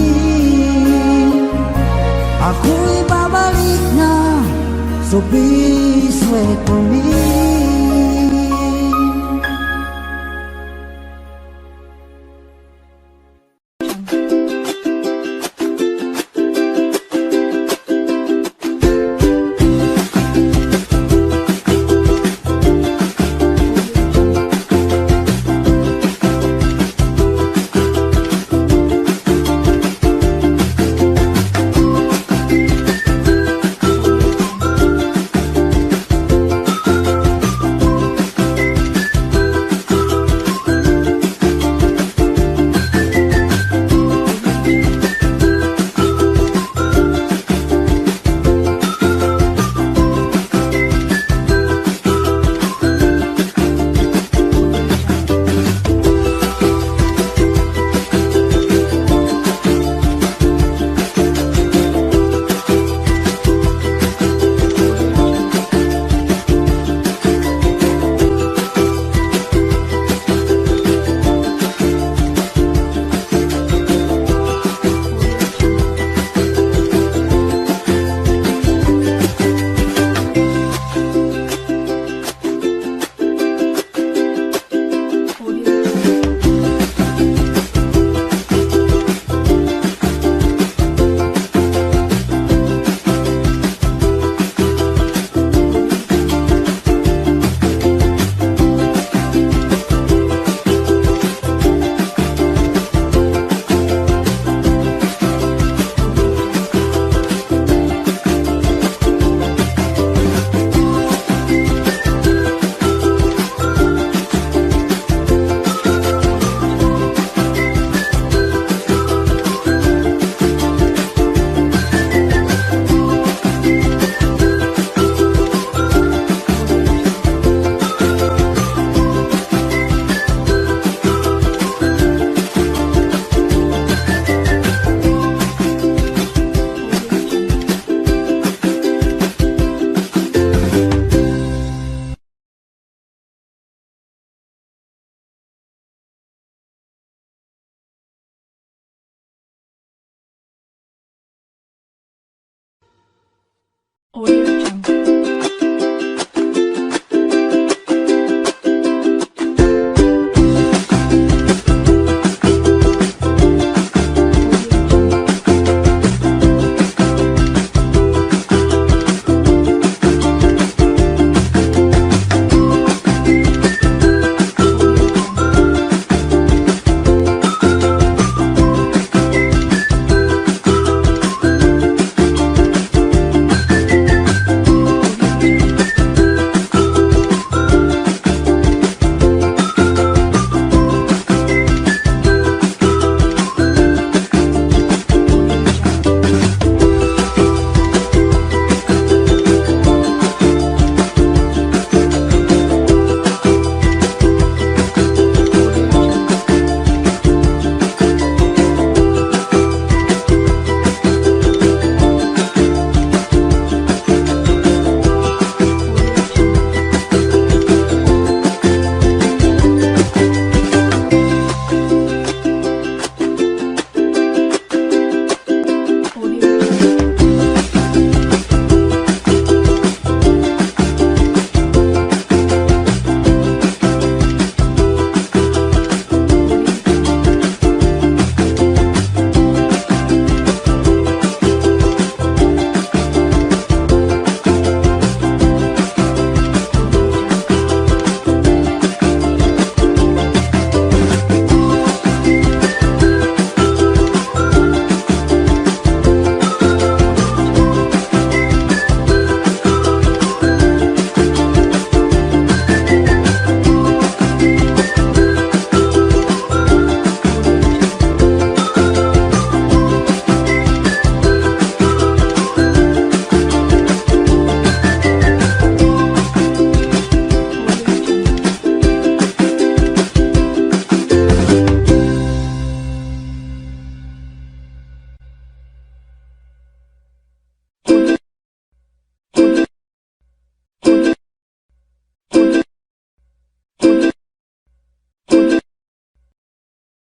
Ako'y babalik na, so please wait for me. Audio